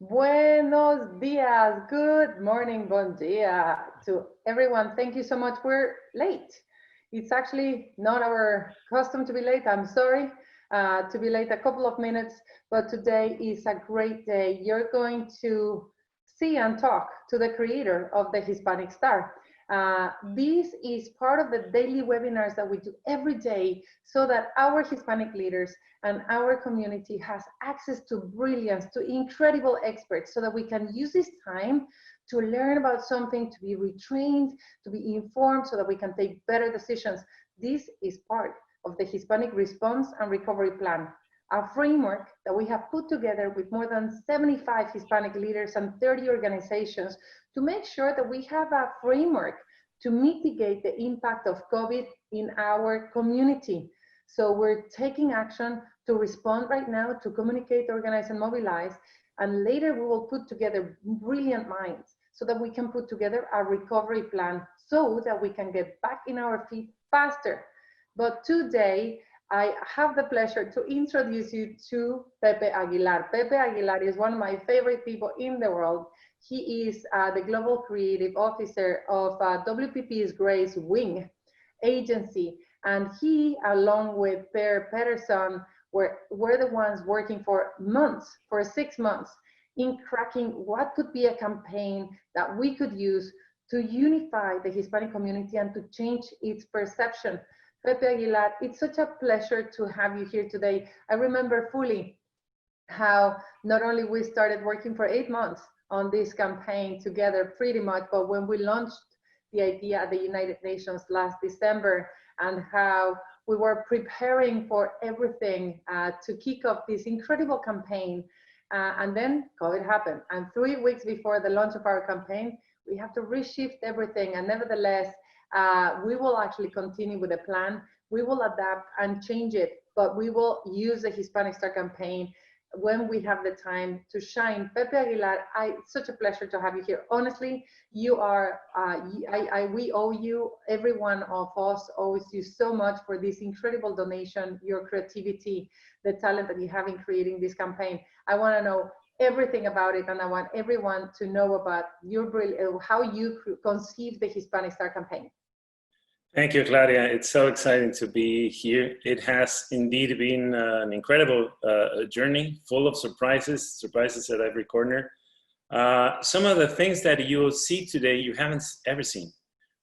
Buenos dias, good morning, bon dia to everyone. Thank you so much. We're late. It's actually not our custom to be late. I'm sorry to be late a couple of minutes, but today is a great day. You're going to see and talk to the creator of the Hispanic Star. This is part of the daily webinars that we do every day so that our Hispanic leaders and our community has access to brilliance, to incredible experts, so that we can use this time to learn about something, to be retrained, to be informed, so that we can take better decisions. This is part of the Hispanic Response and Recovery Plan, a framework that we have put together with more than 75 Hispanic leaders and 30 organizations to make sure that we have a framework to mitigate the impact of COVID in our community. So we're taking action to respond right now, to communicate, organize, and mobilize. And later we will put together brilliant minds so that we can put together a recovery plan so that we can get back in our feet faster. But today, I have the pleasure to introduce you to Pepe Aguilar. Pepe Aguilar is one of my favorite people in the world. He is the Global Creative Officer of WPP's Grace Wing agency. And he, along with Per Pedersen, were the ones working for months, for 6 months, in cracking what could be a campaign that we could use to unify the Hispanic community and to change its perception. Pepe Aguilar, it's such a pleasure to have you here today. I remember fully how not only we started working for 8 months on this campaign together pretty much, but when we launched the idea at the United Nations last December, and how we were preparing for everything to kick off this incredible campaign. And then COVID happened. And 3 weeks before the launch of our campaign, we have to reshift everything. And nevertheless, we will actually continue with the plan. We will adapt and change it, but we will use the Hispanic Star campaign when we have the time to shine. Pepe Aguilar, it's such a pleasure to have you here. Honestly, you are, we owe you, every one of us owes you so much for this incredible donation, your creativity, the talent that you have in creating this campaign. I want to know everything about it, and I want everyone to know about your how you conceived the Hispanic Star campaign. Thank you, Claudia. It's so exciting to be here. It has indeed been an incredible journey, full of surprises at every corner. Some of the things that you'll see today, you haven't ever seen,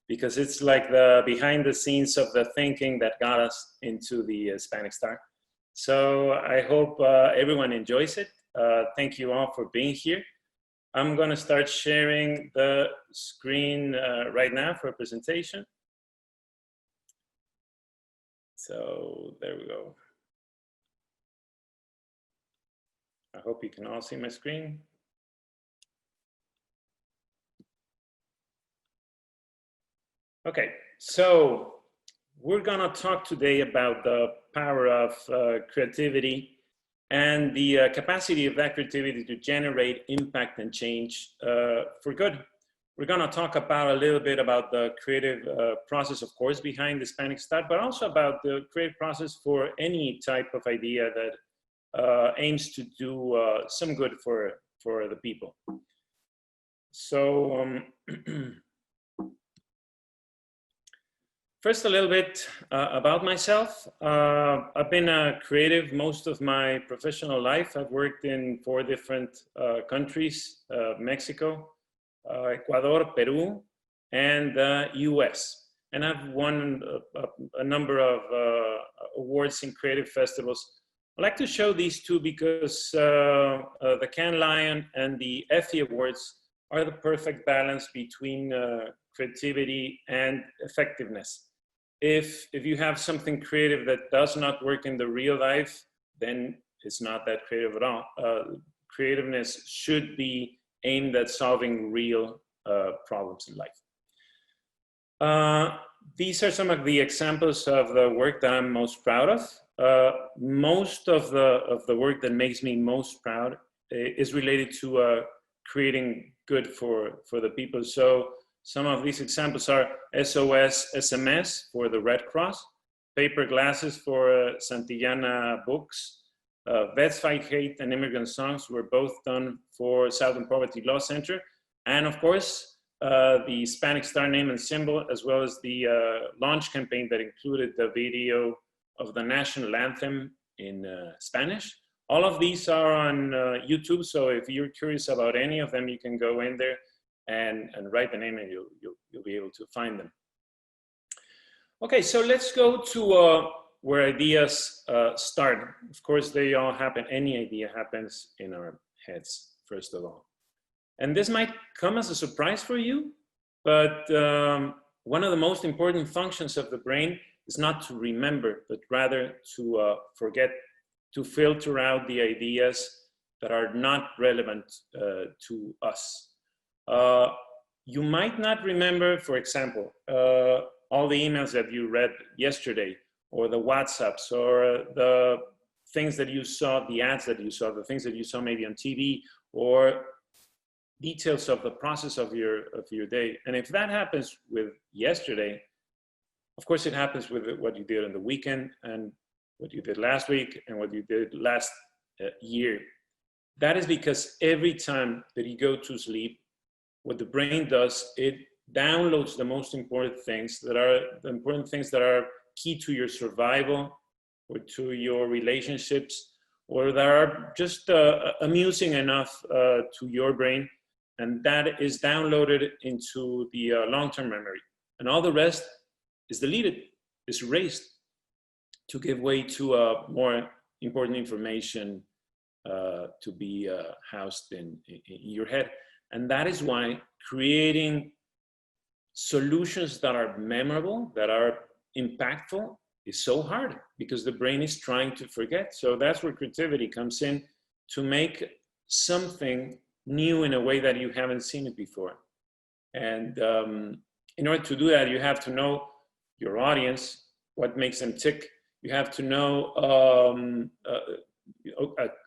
because it's like the behind the scenes of the thinking that got us into the Hispanic Star. So I hope everyone enjoys it. Thank you all for being here. I'm going to start sharing the screen right now for a presentation. So there we go. I hope you can all see my screen. Okay, so we're gonna talk today about the power of creativity and the capacity of that creativity to generate impact and change for good. We're gonna talk about a little bit about the creative process, of course, behind the Hispanic Star, but also about the creative process for any type of idea that aims to do some good for the people. So first, a little bit about myself. I've been a creative most of my professional life. I've worked in 4 different countries, Mexico, Ecuador, Peru, and the US. And I've won a number of awards in creative festivals. I'd like to show these 2 because the Cannes Lion and the Effie Awards are the perfect balance between creativity and effectiveness. If you have something creative that does not work in the real life, then it's not that creative at all. Creativeness should be aimed at solving real problems in life. These are some of the examples of the work that I'm most proud of. Most of the work that makes me most proud is related to creating good for the people. So some of these examples are SOS SMS for the Red Cross, paper glasses for Santillana Books, Vets Fight Hate and Immigrant Songs were both done for Southern Poverty Law Center. And of course, the Hispanic Star name and symbol, as well as the launch campaign that included the video of the national anthem in Spanish. All of these are on YouTube, so if you're curious about any of them, you can go in there and write the name and you'll be able to find them. Okay, so let's go to where ideas start. Of course, they all happen. Any idea happens in our heads, first of all. And this might come as a surprise for you, but one of the most important functions of the brain is not to remember, but rather to forget, to filter out the ideas that are not relevant to us. You might not remember, for example, all the emails that you read yesterday, or the WhatsApps, or the things that you saw, the ads that you saw, the things that you saw maybe on TV, or details of the process of your day. And if that happens with yesterday, of course it happens with what you did on the weekend, and what you did last week, and what you did last year. That is because every time that you go to sleep, what the brain does, it downloads the most important things that are key to your survival, or to your relationships, or that are just amusing enough to your brain, and that is downloaded into the long-term memory. And all the rest is deleted, is erased, to give way to more important information to be housed in your head. And that is why creating solutions that are memorable, that are impactful, is so hard, because the brain is trying to forget. So that's where creativity comes in, to make something new in a way that you haven't seen it before. And in order to do that, you have to know your audience, what makes them tick. You have to know,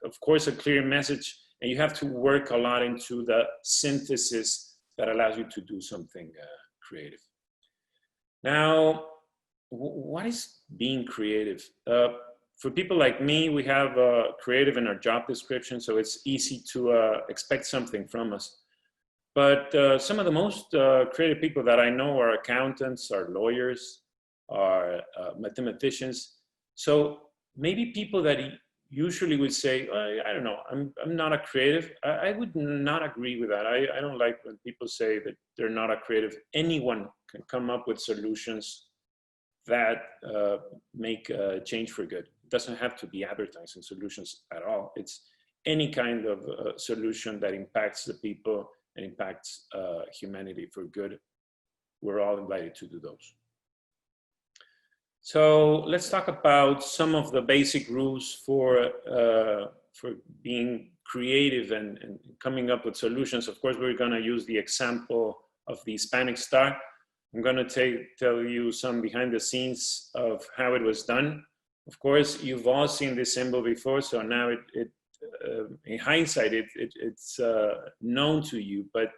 of course, a clear message, and you have to work a lot into the synthesis that allows you to do something creative. Now, what is being creative? For people like me, we have creative in our job description, so it's easy to expect something from us. But some of the most creative people that I know are accountants, are lawyers, are mathematicians. So maybe people that usually would say, I don't know, I'm not a creative. I would not agree with that. I don't like when people say that they're not a creative. Anyone can come up with solutions that make change for good. It doesn't have to be advertising solutions at all. It's any kind of solution that impacts the people and impacts humanity for good. We're all invited to do those. So let's talk about some of the basic rules for being creative and coming up with solutions. Of course, we're going to use the example of the Hispanic Star. I'm going to tell you some behind the scenes of how it was done. Of course, you've all seen this symbol before, so now in hindsight, it's known to you. But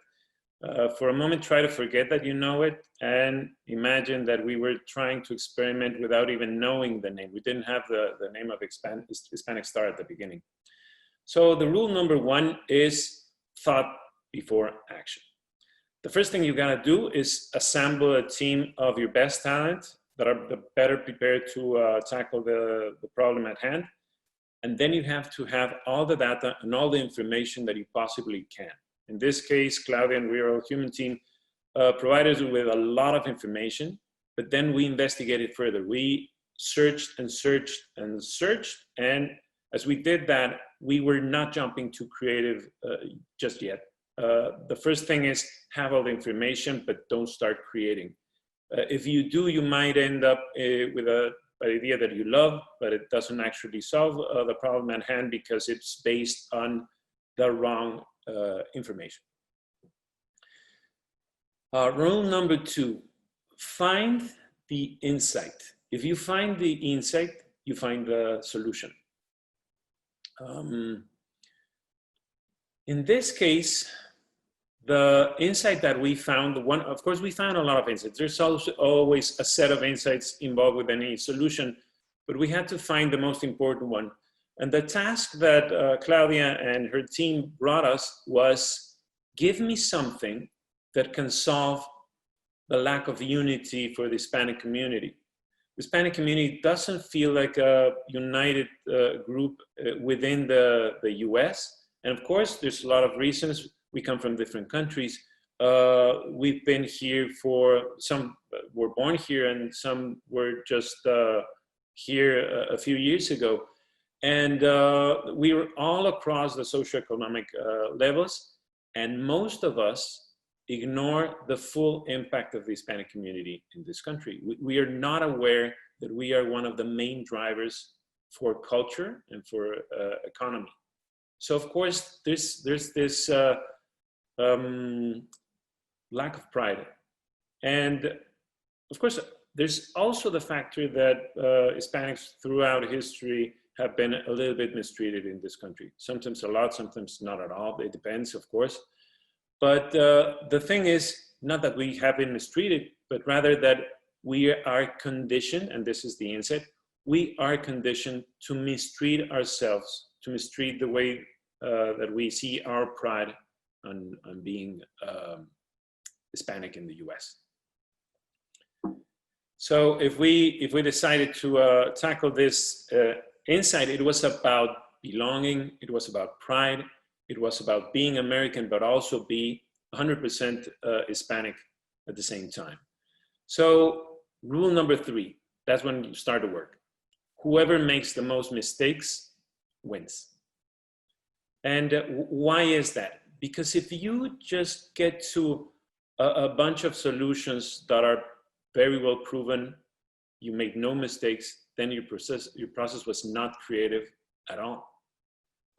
for a moment, try to forget that you know it, and imagine that we were trying to experiment without even knowing the name. We didn't have the name of Hispanic Star at the beginning. So the rule number one is thought before action. The first thing you gotta do is assemble a team of your best talent that are better prepared to tackle the problem at hand. And then you have to have all the data and all the information that you possibly can. In this case, Claudia and Real Human Team provided us with a lot of information, but then we investigated further. We searched and searched and searched. And as we did that, we were not jumping to creative just yet. The first thing is have all the information, but don't start creating. If you do, you might end up with an idea that you love, but it doesn't actually solve the problem at hand because it's based on the wrong information. Rule number two, find the insight. If you find the insight, you find the solution. In this case, the insight that we found, of course, we found a lot of insights. There's also always a set of insights involved with any solution, but we had to find the most important one. And the task that Claudia and her team brought us was, give me something that can solve the lack of unity for the Hispanic community. The Hispanic community doesn't feel like a united group within the US. And of course, there's a lot of reasons. We come from different countries. We've been here some were born here and some were just here a few years ago. And we were all across the socioeconomic levels, and most of us ignore the full impact of the Hispanic community in this country. We are not aware that we are one of the main drivers for culture and for economy. So of course, there's this lack of pride. And of course, there's also the factor that Hispanics throughout history have been a little bit mistreated in this country. Sometimes a lot, sometimes not at all. It depends, of course. But the thing is, not that we have been mistreated, but rather that we are conditioned, and this is the insight, we are conditioned to mistreat ourselves, to mistreat the way that we see our pride on being Hispanic in the US. So if we decided to tackle this insight, it was about belonging, it was about pride, it was about being American, but also be 100% Hispanic at the same time. So rule number 3, that's when you start to work. Whoever makes the most mistakes wins. And why is that? Because if you just get to a bunch of solutions that are very well proven, you make no mistakes, then your process was not creative at all.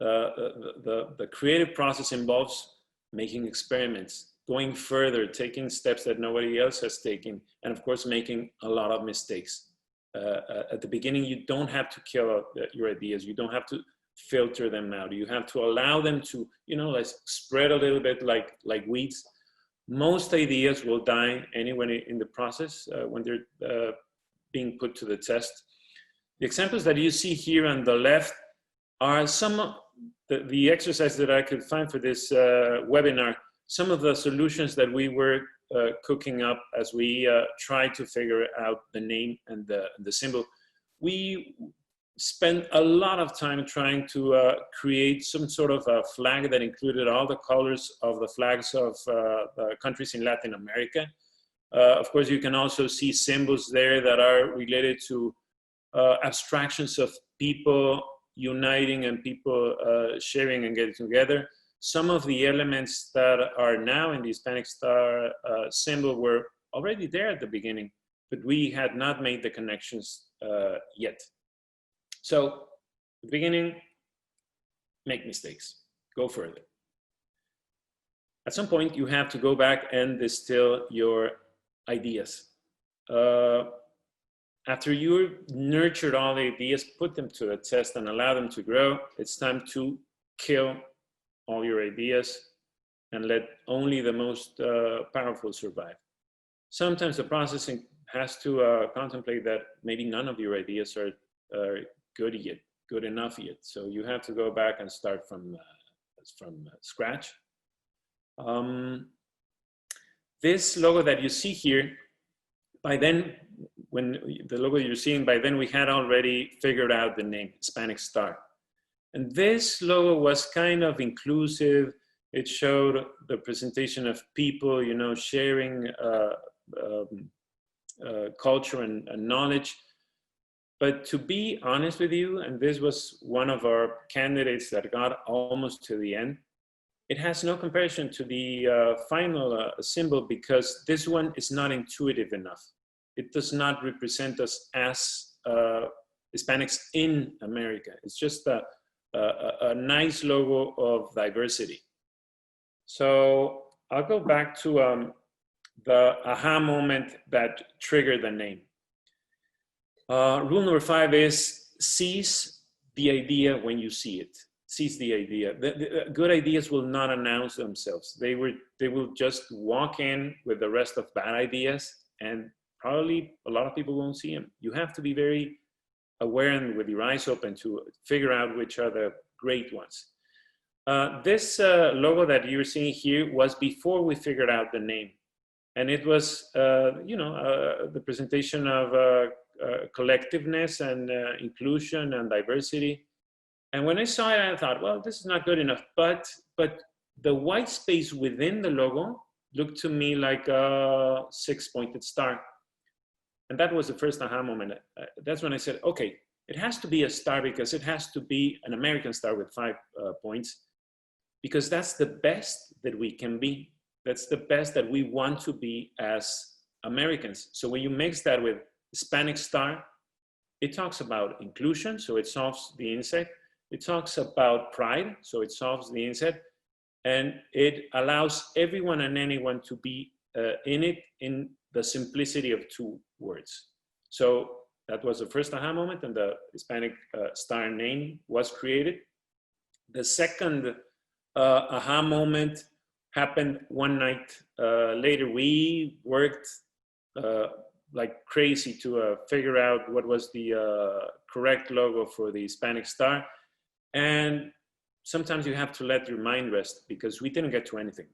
The creative process involves making experiments, going further, taking steps that nobody else has taken, and of course, making a lot of mistakes. At the beginning, you don't have to kill your ideas. You don't have to filter them out. You have to allow them to, like spread a little bit like weeds. Most ideas will die anyway in the process when they're being put to the test. The examples that you see here on the left are some of the exercises that I could find for this webinar, some of the solutions that we were cooking up as we tried to figure out the name and the symbol. We spent a lot of time trying to create some sort of a flag that included all the colors of the flags of countries in Latin America. Of course, you can also see symbols there that are related to abstractions of people uniting and people sharing and getting together. Some of the elements that are now in the Hispanic Star symbol were already there at the beginning, but we had not made the connections yet. So, at the beginning, make mistakes, go further. At some point, you have to go back and distill your ideas. After you nurtured all the ideas, put them to a test and allow them to grow, it's time to kill all your ideas and let only the most powerful survive. Sometimes the processing has to contemplate that maybe none of your ideas are good enough yet. So you have to go back and start from scratch. This logo that you see here, by then, when the logo you're seeing, by then we had already figured out the name, Hispanic Star. And this logo was kind of inclusive. It showed the presentation of people, sharing culture and knowledge. But to be honest with you, and this was one of our candidates that got almost to the end, it has no comparison to the final symbol because this one is not intuitive enough. It does not represent us as Hispanics in America. It's just a nice logo of diversity. So I'll go back to the aha moment that triggered the name. Rule number 5 is seize the idea when you see it. Seize the idea. The good ideas will not announce themselves. They will just walk in with the rest of bad ideas, and probably a lot of people won't see them. You have to be very aware and with your eyes open to figure out which are the great ones. This logo that you're seeing here was before we figured out the name. And it was, the presentation of collectiveness and inclusion and diversity. And when I saw it, I thought, well, this is not good enough. But the white space within the logo looked to me like a 6-pointed star. And that was the first aha moment. That's when I said, okay, it has to be a star because it has to be an American star with 5 points, because that's the best that we can be. That's the best that we want to be as Americans. So when you mix that with Hispanic Star, it talks about inclusion, so it solves the inside. It talks about pride, so it solves the inside. And it allows everyone and anyone to be in it in the simplicity of 2 words. So that was the first aha moment, and the Hispanic Star name was created. The second aha moment happened one night later. We worked like crazy to figure out what was the correct logo for the Hispanic Star. And sometimes you have to let your mind rest, because we didn't get to anything.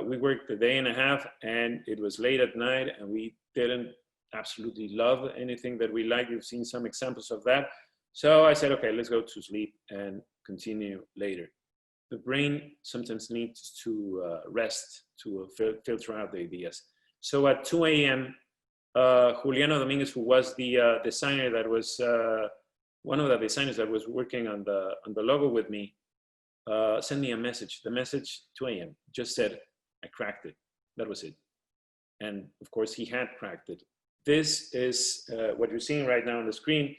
We worked a day and a half, and it was late at night, and we didn't absolutely love anything that we liked. You've seen some examples of that. So I said, okay, let's go to sleep and continue later. The brain sometimes needs to rest to filter out the ideas. So at 2 a.m., Juliano Dominguez, who was the designer that was one of the designers that was working on the logo with me, sent me a message. The message, 2 a.m., just said, I cracked it. That was it. And of course, he had cracked it. This is what you're seeing right now on the screen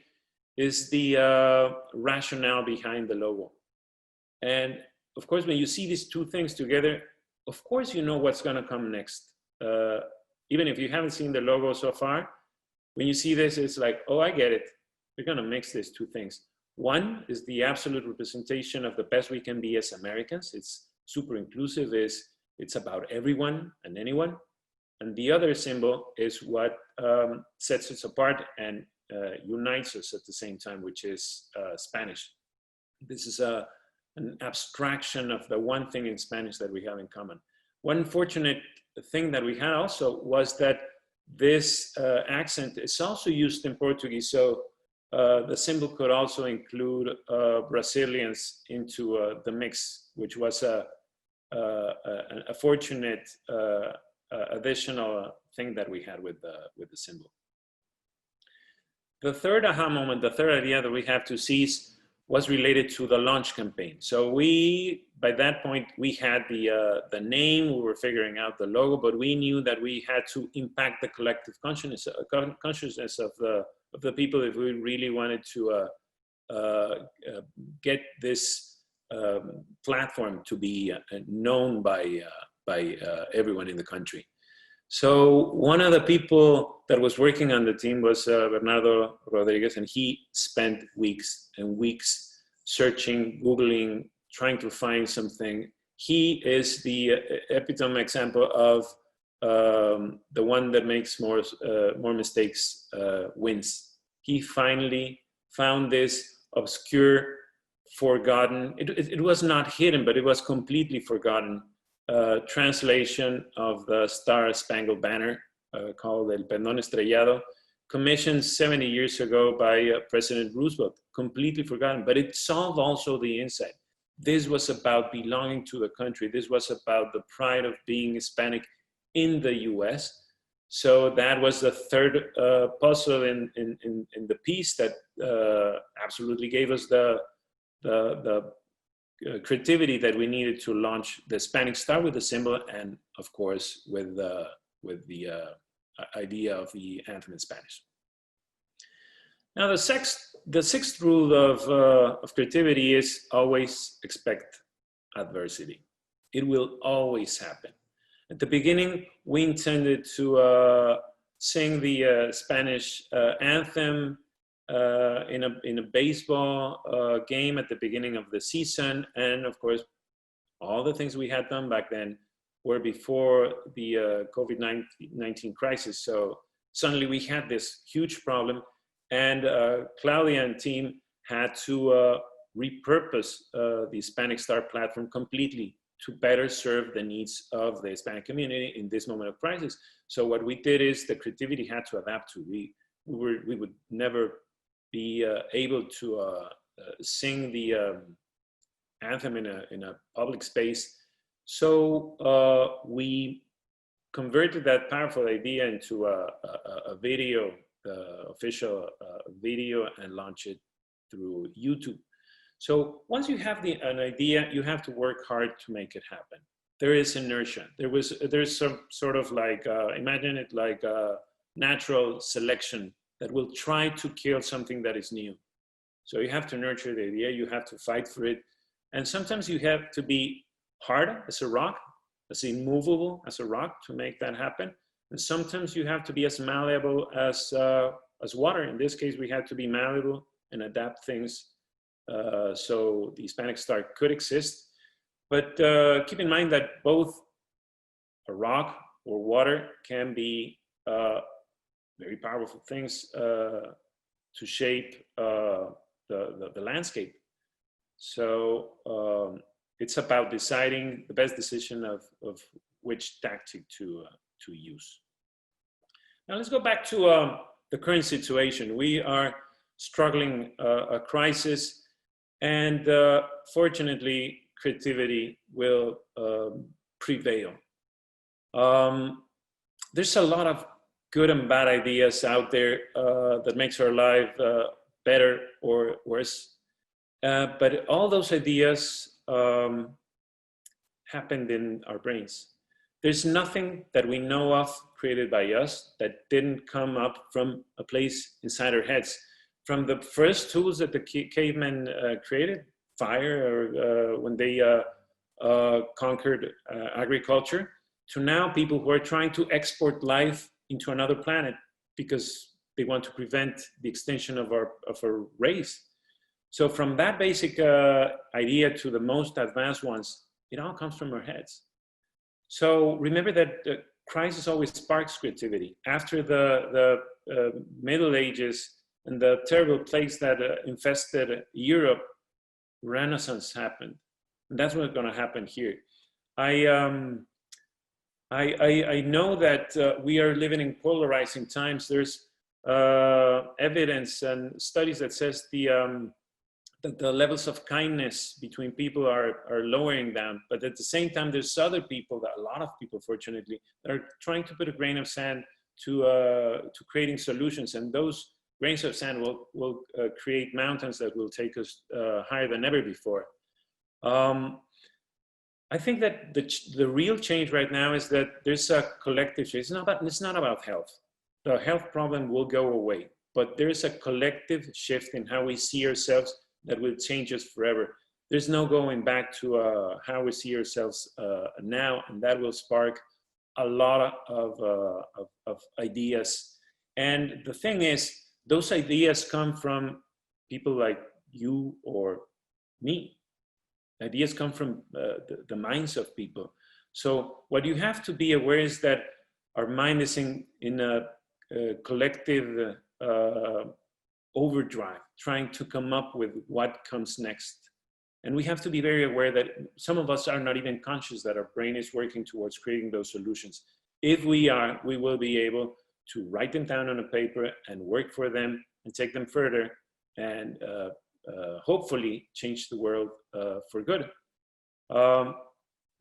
is the rationale behind the logo. And of course, when you see these 2 things together, of course, you know what's going to come next. Even if you haven't seen the logo so far, when you see this, it's like, oh, I get it. We're going to mix these 2 things. One is the absolute representation of the best we can be as Americans. It's super inclusive. It's about everyone and anyone. And the other symbol is what sets us apart and unites us at the same time, which is Spanish. This is an abstraction of the one thing in Spanish that we have in common. One fortunate thing that we had also was that this accent is also used in Portuguese. So the symbol could also include Brazilians into the mix, which was a fortunate additional thing that we had with the symbol. The third aha moment, the third idea that we have to seize was related to the launch campaign. So by that point, we had the name, we were figuring out the logo, but we knew that we had to impact the collective consciousness of the people if we really wanted to get this platform to be known by everyone in the country. So one of the people that was working on the team was Bernardo Rodriguez, and he spent weeks and weeks searching, Googling, trying to find something. He is the epitome example of the one that makes more mistakes wins. He finally found this obscure, forgotten, it was not hidden, but it was completely forgotten translation of the Star Spangled Banner called El Pendón Estrellado, commissioned 70 years ago by President Roosevelt, completely forgotten, but it solved also the inside. This was about belonging to the country. This was about the pride of being Hispanic in the US. So that was the third puzzle in the piece that absolutely gave us the creativity that we needed to launch the Hispanic Star with the symbol, and of course with the idea of the anthem in Spanish. Now the sixth rule of creativity is always expect adversity. It will always happen. At the beginning, we intended to sing the Spanish anthem in a baseball game at the beginning of the season. And of course, all the things we had done back then were before the COVID-19 crisis. So suddenly we had this huge problem. And Claudia and team had to repurpose the Hispanic Star platform completely to better serve the needs of the Hispanic community in this moment of crisis. So what we did is the creativity had to adapt to. We would never be able to sing the anthem in a public space. So we converted that powerful idea into a video, official video, and launched it through YouTube. So once you have an idea, you have to work hard to make it happen. There is inertia. There's some sort of like, imagine it like a natural selection that will try to kill something that is new. So you have to nurture the idea, you have to fight for it. And sometimes you have to be hard as a rock, as immovable as a rock to make that happen. And sometimes you have to be as malleable as water. In this case, we had to be malleable and adapt things so the Hispanic Star could exist. But keep in mind that both a rock or water can be very powerful things to shape the landscape. So it's about deciding the best decision of which tactic to use. Now let's go back to the current situation. We are struggling a crisis, and fortunately, creativity will prevail. There's a lot of good and bad ideas out there that makes our life better or worse. But all those ideas happened in our brains. There's nothing that we know of created by us that didn't come up from a place inside our heads. From the first tools that the cavemen created, fire, or when they conquered agriculture, to now people who are trying to export life into another planet because they want to prevent the extinction of our race. So from that basic idea to the most advanced ones, it all comes from our heads. So remember that the crisis always sparks creativity. After the Middle Ages and the terrible plagues that infested Europe, Renaissance happened. And that's what's going to happen here. I know that we are living in polarizing times. There's evidence and studies that says that the levels of kindness between people are lowering down. But at the same time, there's other people, a lot of people, fortunately, that are trying to put a grain of sand to creating solutions. And those grains of sand will create mountains that will take us higher than ever before. I think that the real change right now is that there's a collective change. It's not about health. The health problem will go away, but there's a collective shift in how we see ourselves that will change us forever. There's no going back to how we see ourselves now, and that will spark a lot of ideas. And the thing is, those ideas come from people like you or me. Ideas come from the minds of people. So what you have to be aware is that our mind is in a collective overdrive, trying to come up with what comes next. And we have to be very aware that some of us are not even conscious that our brain is working towards creating those solutions. If we are, we will be able to write them down on a paper and work for them and take them further and hopefully change the world for good.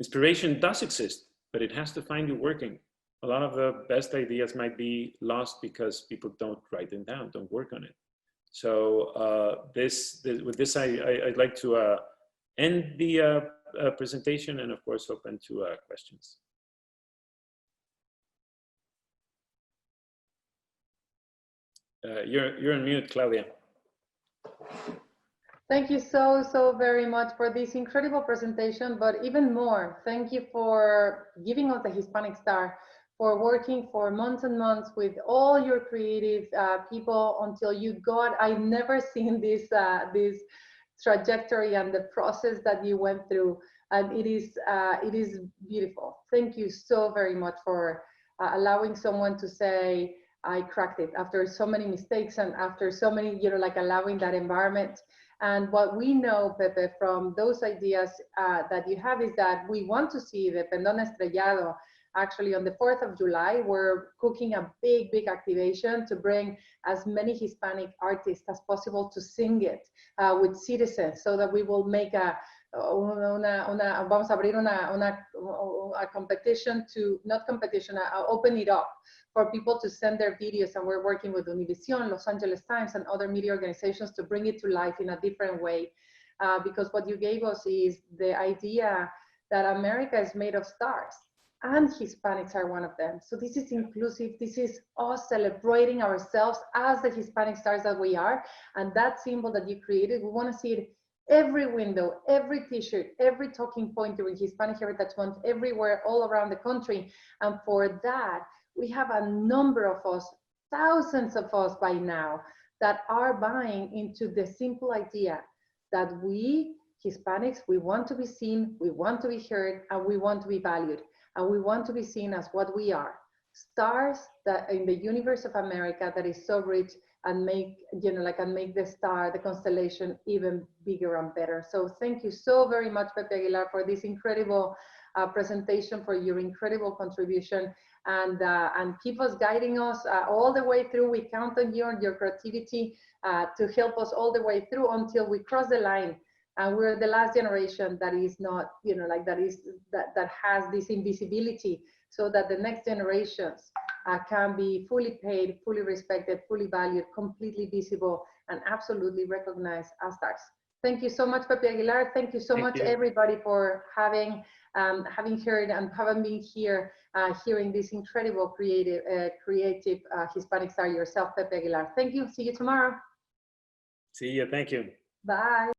Inspiration does exist, but it has to find you working. A lot of the best ideas might be lost because people don't write them down, don't work on it. So with this, I'd like to end the presentation and of course open to questions. You're on mute, Claudia. Thank you so very much for this incredible presentation, but even more, thank you for giving us the Hispanic Star, for working for months and months with all your creative people until you got, I've never seen this trajectory and the process that you went through, and it is beautiful. Thank you so very much for allowing someone to say, I cracked it after so many mistakes and after so many, like allowing that environment. And what we know, Pepe, from those ideas that you have is that we want to see the Pendón Estrellado. Actually, on the 4th of July, we're cooking a big, big activation to bring as many Hispanic artists as possible to sing it with citizens, so that we will make vamos a abrir a competition to, not competition, open it up for people to send their videos. And we're working with Univision, Los Angeles Times, and other media organizations to bring it to life in a different way. Because what you gave us is the idea that America is made of stars, and Hispanics are one of them. So this is inclusive. This is us celebrating ourselves as the Hispanic stars that we are. And that symbol that you created, we want to see it every window, every t-shirt, every talking point during Hispanic Heritage Month, everywhere, all around the country. And for that, we have a number of us, thousands of us by now, that are buying into the simple idea that we Hispanics, we want to be seen, we want to be heard, and we want to be valued. And we want to be seen as what we are, stars that in the universe of America that is so rich, and make, and make the star, the constellation, even bigger and better. So thank you so very much, Pepe Aguilar, for this incredible presentation, for your incredible contribution, and keep us guiding us all the way through. We count on you and your creativity to help us all the way through until we cross the line. And we're the last generation that is not, that has this invisibility, so that the next generations can be fully paid, fully respected, fully valued, completely visible, and absolutely recognized as stars. Thank you so much, Pepe Aguilar. Thank you so much, everybody, for having heard and having been here, hearing this incredible creative Hispanic star yourself, Pepe Aguilar. Thank you. See you tomorrow. See you. Thank you. Bye.